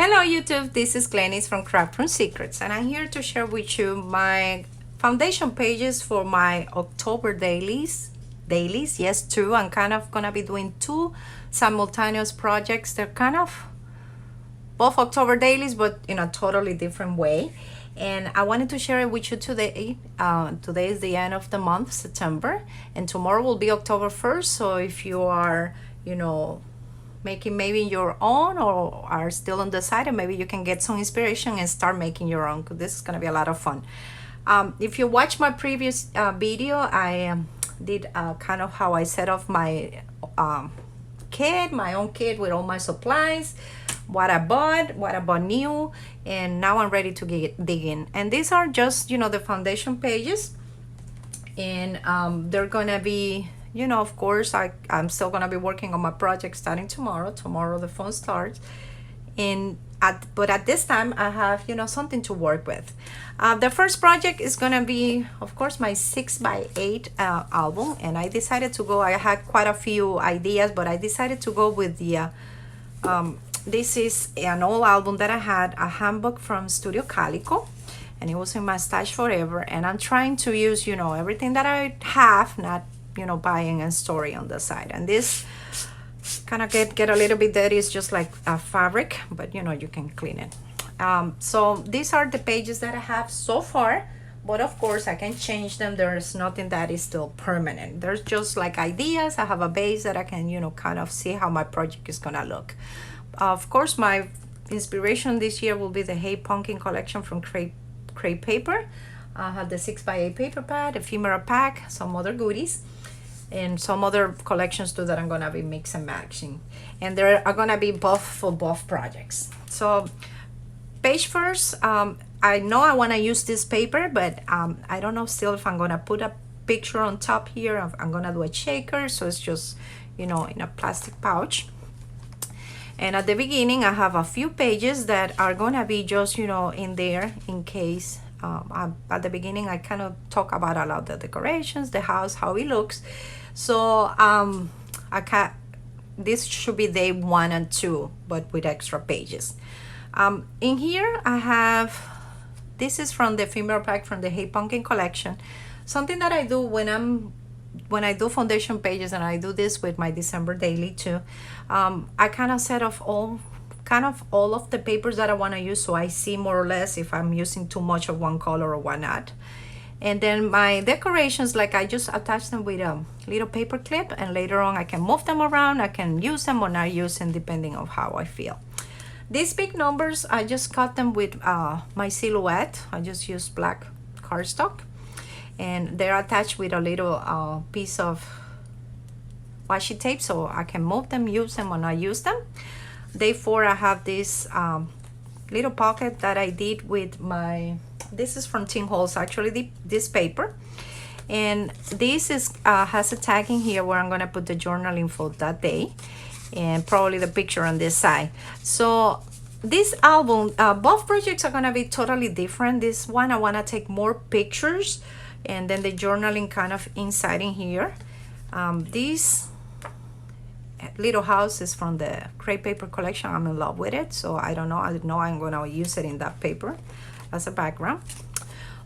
Hello YouTube, this is Glenys from Craft Room Secrets, and I'm here to share with you my foundation pages for my October dailies. Yes, two. I'm kind of gonna be doing two simultaneous projects. They're kind of both October dailies, but in a totally different way. And I wanted to share it with you today. Today is the end of the month, September, and tomorrow will be October 1st. So if you are, making maybe your own or are still undecided, maybe you can get some inspiration and start making your own, because this is going to be a lot of fun. If you watch my previous video, I did kind of how I set off my my own kit with all my supplies, what I bought new, and now I'm ready to dig in. And these are just the foundation pages, and they're gonna be, of course, I'm still gonna be working on my project starting tomorrow. Tomorrow the phone starts, but at this time I have something to work with. The first project is gonna be, of course, my 6x8 album, and I decided to go. I had quite a few ideas, but I decided to go with the this is an old album that I had, a handbook from Studio Calico, and it was in my stash forever. And I'm trying to use everything that I have, not buying and storing on the side. And this kind of get a little bit dirty. It's just like a fabric, but you can clean it. So these are the pages that I have so far, but of course I can change them. There's nothing that is still permanent. There's just like ideas. I have a base that I can kind of see how my project is gonna look. Of course, my inspiration this year will be the Hey Pumpkin collection from crepe paper. I have the 6x8 paper pad, ephemera pack, some other goodies, and some other collections too that I'm gonna be mix and matching, and there are gonna be both for both projects. So page first, I know I want to use this paper, but I don't know still if I'm gonna put a picture on top here. I'm gonna do a shaker, so it's just in a plastic pouch. And at the beginning I have a few pages that are gonna be just in there in case. At the beginning I kind of talk about a lot of the decorations, the house, how it looks. So this should be day 1 and 2, but with extra pages. In here I have, this is from the ephemera pack from the Hey Pumpkin collection. Something that I do when I do foundation pages, and I do this with my December daily too, I kind of set off all of the papers that I want to use, so I see more or less if I'm using too much of one color or what not. And then my decorations, like I just attach them with a little paper clip, and later on I can move them around. I can use them or not use them depending on how I feel. These big numbers, I just cut them with my silhouette. I just use black cardstock, and they're attached with a little piece of washi tape, so I can move them, use them or not use them. Day 4, I have this little pocket that I did with my, this is from Tin Holes actually, this paper. And this is has a tag in here where I'm gonna put the journal info that day, and probably the picture on this side. So this album, both projects are gonna be totally different. This one I wanna take more pictures, and then the journaling kind of inside in here. This little house is from the crepe paper collection. I'm in love with it, so I know I'm gonna use it in that paper as a background.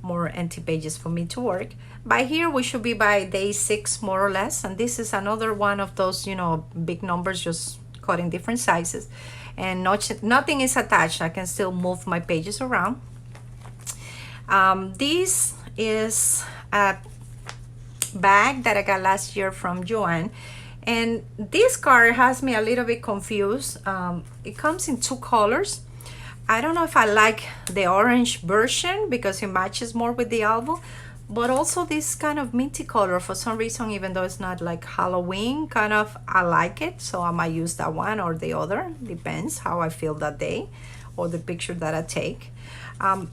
More empty pages for me to work. By here we should be by day 6 more or less, and this is another one of those big numbers just cut in different sizes, and nothing is attached. I can still move my pages around. This is a bag that I got last year from Joanne, and this card has me a little bit confused. It comes in 2 colors. I don't know if I like the orange version because it matches more with the album, but also this kind of minty color for some reason, even though it's not like Halloween kind of, I like it, so I might use that one or the other, depends how I feel that day or the picture that I take.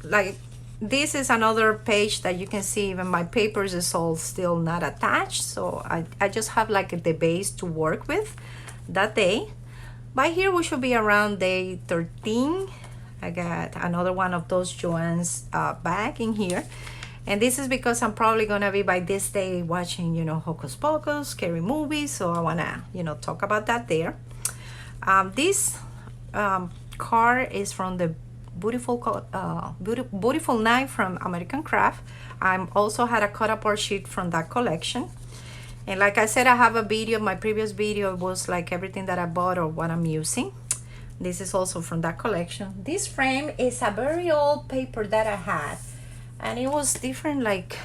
Like this is another page that you can see even my papers is all still not attached, so I just have like the base to work with that day. By here we should be around day 13. I got another one of those Joanne's bag in here, and this is because I'm probably gonna be by this day watching Hocus Pocus, scary movies, so I wanna talk about that there. This card is from the beautiful knife from American Craft. I also had a cut apart sheet from that collection. And like I said, I have a video. My previous video was like everything that I bought or what I'm using. This is also from that collection. This frame is a very old paper that I had, and it was different like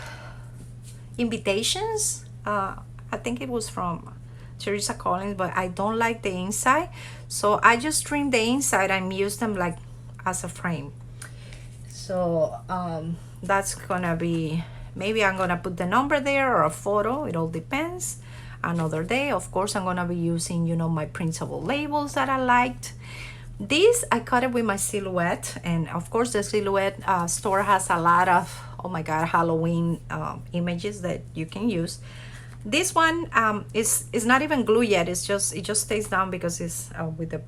invitations. I think it was from Teresa Collins, but I don't like the inside, so I just trimmed the inside and used them like as a frame. So that's gonna be, maybe I'm gonna put the number there or a photo, it all depends. Another day, of course, I'm gonna be using, you know, my printable labels that I liked. This I cut it with my Silhouette, and of course the Silhouette store has a lot of, oh my god, Halloween images that you can use. This one is not even glue yet. It just stays down because it's with the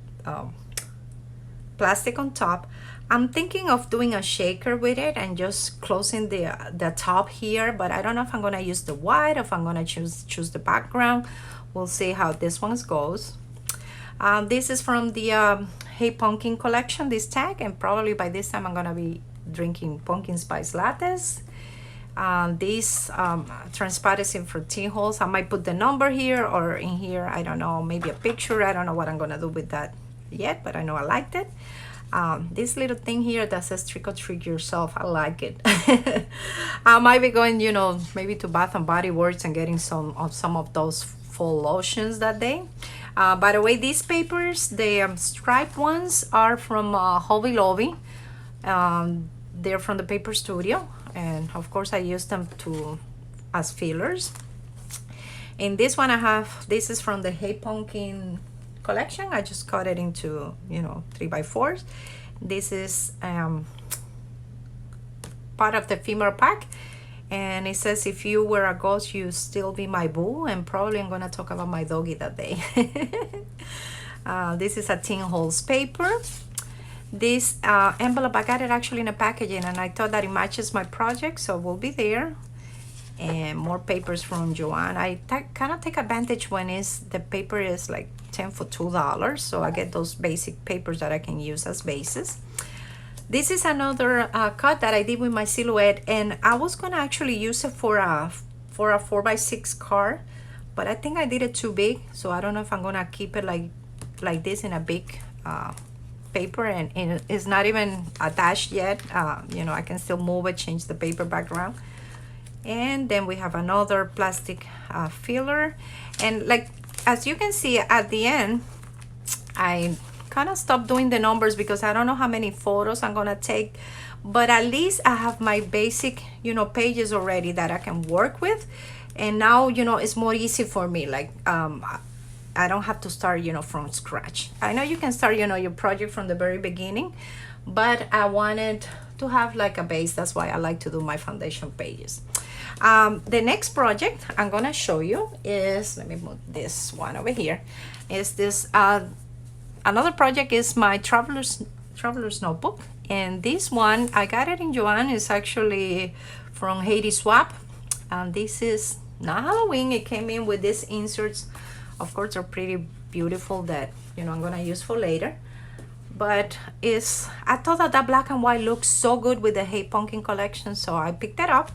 plastic on top. I'm thinking of doing a shaker with it and just closing the top here, but I don't know if I'm gonna use the white or if I'm gonna choose the background. We'll see how this one goes. This is from the Hey Pumpkin collection, this tag, and probably by this time I'm gonna be drinking pumpkin spice lattes. These transparency for tea holes, I might put the number here or in here, I don't know, maybe a picture. I don't know what I'm gonna do with that yet, but I know I liked it. This little thing here that says trick or treat yourself, I like it. I might be going, you know, maybe to Bath and Body Works and getting some of those fall lotions that day. By the way, these papers, the striped ones, are from Hobby Lobby. They're from the Paper Studio, and of course I use them as fillers. And this one I have, this is from the Hey Pumpkin collection. I just cut it into, you know, 3x4s. This is part of the female pack, and it says, if you were a ghost, you still be my boo. And probably I'm gonna talk about my doggy that day. This is a tin holes paper. This envelope, I got it actually in a packaging, and I thought that it matches my project, so we'll be there. And more papers from Joanne. I kind of take advantage when the paper is like 10 for $2, so I get those basic papers that I can use as bases. This is another cut that I did with my Silhouette, and I was gonna actually use it for a 4x6 card, but I think I did it too big, so I don't know if I'm gonna keep it like this in a big paper, and it's not even attached yet. You know, I can still move it, change the paper background. And then we have another plastic filler, and like as you can see at the end, I kind of stopped doing the numbers because I don't know how many photos I'm gonna take, but at least I have my basic, you know, pages already that I can work with. And now, you know, it's more easy for me, like I don't have to start, you know, from scratch. I know you can start, you know, your project from the very beginning, but I wanted to have like a base. That's why I like to do my foundation pages. The next project I'm gonna show you is, let me move this one over here, is this another project is my traveler's notebook, and this one I got it in Joanne. It's actually from Haiti Swap, and this is not Halloween. It came in with these inserts. Of course, they're pretty beautiful that, you know, I'm gonna use for later. But I thought that black and white looks so good with the Hey Pumpkin collection, so I picked that up.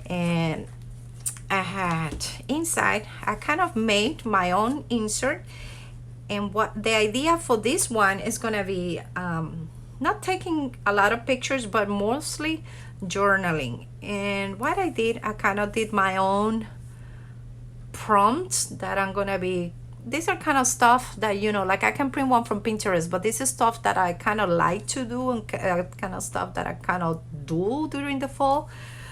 And I had inside, I kind of made my own insert, and what the idea for this one is gonna be not taking a lot of pictures, but mostly journaling. And what I did, I kind of did my own prompts that I'm gonna be, these are kind of stuff that, you know, like I can print one from Pinterest, but this is stuff that I kind of like to do, and kind of stuff that I kind of do during the fall.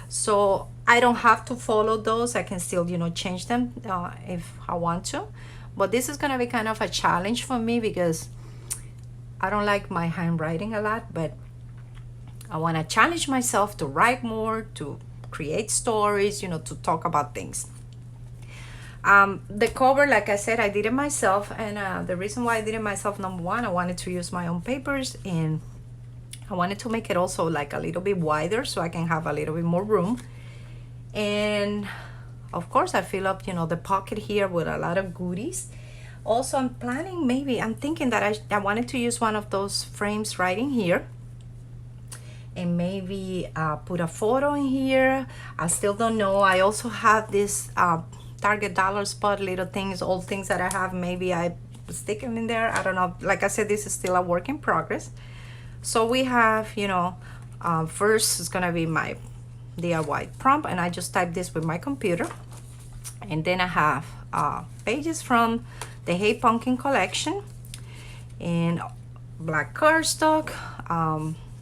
So I don't have to follow those. I can still, you know, change them if I want to. But this is gonna be kind of a challenge for me because I don't like my handwriting a lot, but I want to challenge myself to write more, to create stories, you know, to talk about things. The cover, like I said, I did it myself, and the reason why I did it myself, number one, I wanted to use my own papers, and I wanted to make it also like a little bit wider so I can have a little bit more room. And of course I fill up, you know, the pocket here with a lot of goodies. Also, I'm planning, maybe I'm thinking that I wanted to use one of those frames right in here, and maybe put a photo in here. I still don't know. I also have this Target dollar spot little things, old things that I have. Maybe I stick them in there. I don't know. Like I said, this is still a work in progress. So we have, you know, first is gonna be my DIY prompt, and I just type this with my computer. And then I have pages from the Hey Pumpkin collection and black cardstock,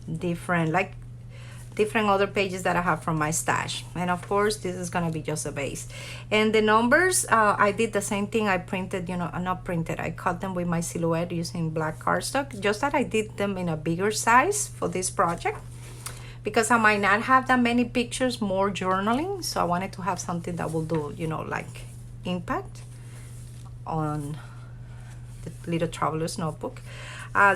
different other pages that I have from my stash. And of course, this is gonna be just a base. And the numbers, I did the same thing. I printed, you know, not printed, I cut them with my silhouette using black cardstock, just that I did them in a bigger size for this project, because I might not have that many pictures, more journaling. So I wanted to have something that will do, you know, like impact on the little traveler's notebook.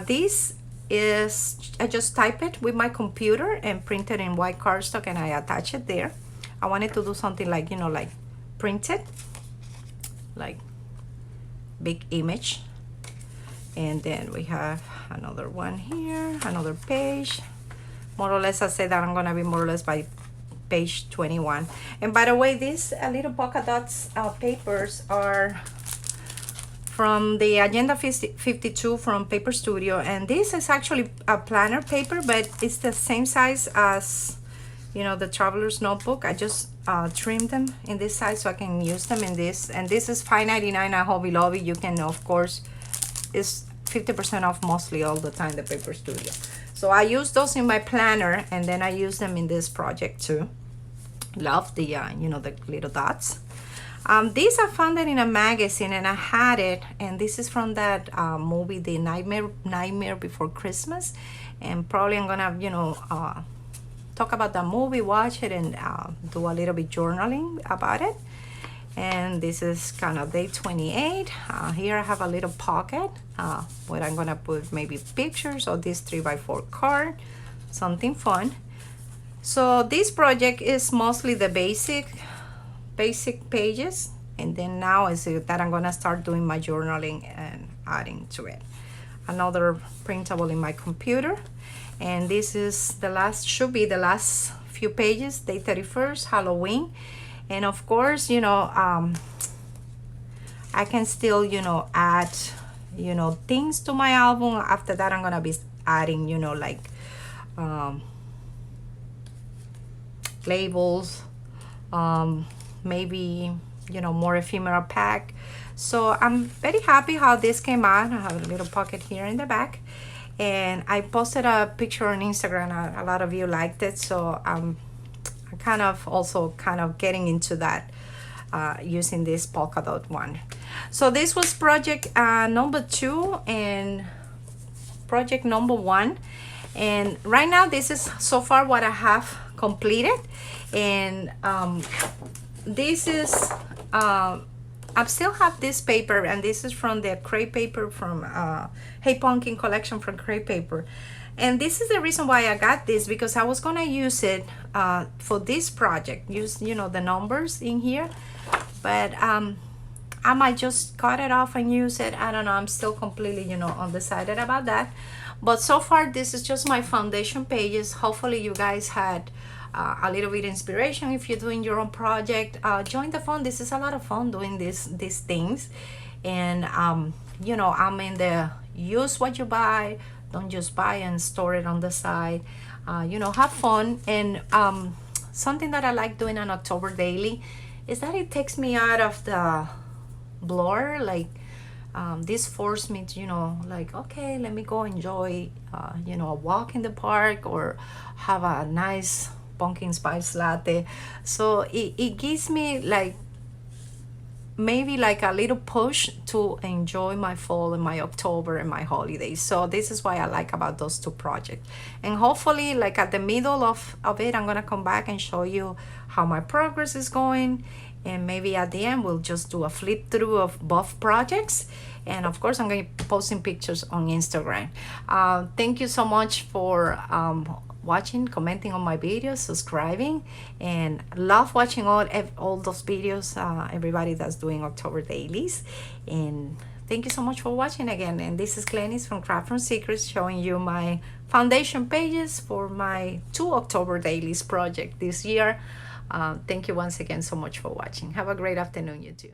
This is, I just type it with my computer and print it in white cardstock, and I attach it there. I wanted to do something like, you know, like print it, like big image. And then we have another one here, another page. More or less, I say that I'm gonna be more or less by page 21. And by the way, these little polka dots papers are from the Agenda 52 from Paper Studio, and this is actually a planner paper, but it's the same size as, you know, the traveler's notebook. I just trimmed them in this size so I can use them in this. And this is $5.99 at Hobby Lobby. You can, of course, it's 50% off mostly all the time, the Paper Studio. So I use those in my planner, and then I use them in this project too. Love the you know, the little dots. These I found it in a magazine, and I had it, and this is from that movie, The Nightmare Before Christmas. And probably I'm gonna, you know, talk about the movie, watch it, and do a little bit journaling about it. And this is kind of day 28. Here I have a little pocket where I'm gonna put maybe pictures of this 3x4 card, something fun. So this project is mostly the basic pages, and then now is that I'm gonna start doing my journaling and adding to it. Another printable in my computer, and this is the last, should be the last few pages, day 31st, Halloween. And of course, you know, I can still, you know, add, you know, things to my album. After that, I'm gonna be adding, you know, like labels, maybe, you know, more ephemeral pack. So I'm very happy how this came out. I have a little pocket here in the back, and I posted a picture on Instagram. A lot of you liked it, so I'm kind of also kind of getting into that, using this polka dot one. So this was project number 2 and project number 1, and right now this is so far what I have completed. And this is I still have this paper, and this is from the crepe paper from Hey Pumpkin collection from crepe paper. And this is the reason why I got this, because I was gonna use it for this project, use, you know, the numbers in here, but I might just cut it off and use it. I don't know, I'm still completely, you know, undecided about that. But so far, this is just my foundation pages. Hopefully you guys had a little bit inspiration if you're doing your own project. Join the fun. This is a lot of fun doing these things. And you know, I'm in the use what you buy, don't just buy and store it on the side. You know, have fun. And something that I like doing on October Daily is that it takes me out of the blur. Like this forced me to, you know, like, okay, let me go enjoy you know, a walk in the park, or have a nice pumpkin spice latte. So it gives me like maybe like a little push to enjoy my fall and my October and my holidays. So this is why I like about those two projects. And hopefully, like at the middle of it, I'm gonna come back and show you how my progress is going. And maybe at the end, we'll just do a flip through of both projects. And of course, I'm going to be posting pictures on Instagram. Thank you so much for watching, commenting on my videos, subscribing, and love watching all those videos, everybody that's doing October dailies. And thank you so much for watching again. And this is Glenys from Craft from Secrets, showing you my foundation pages for my 2 October dailies project this year. Thank you once again so much for watching. Have a great afternoon, you too.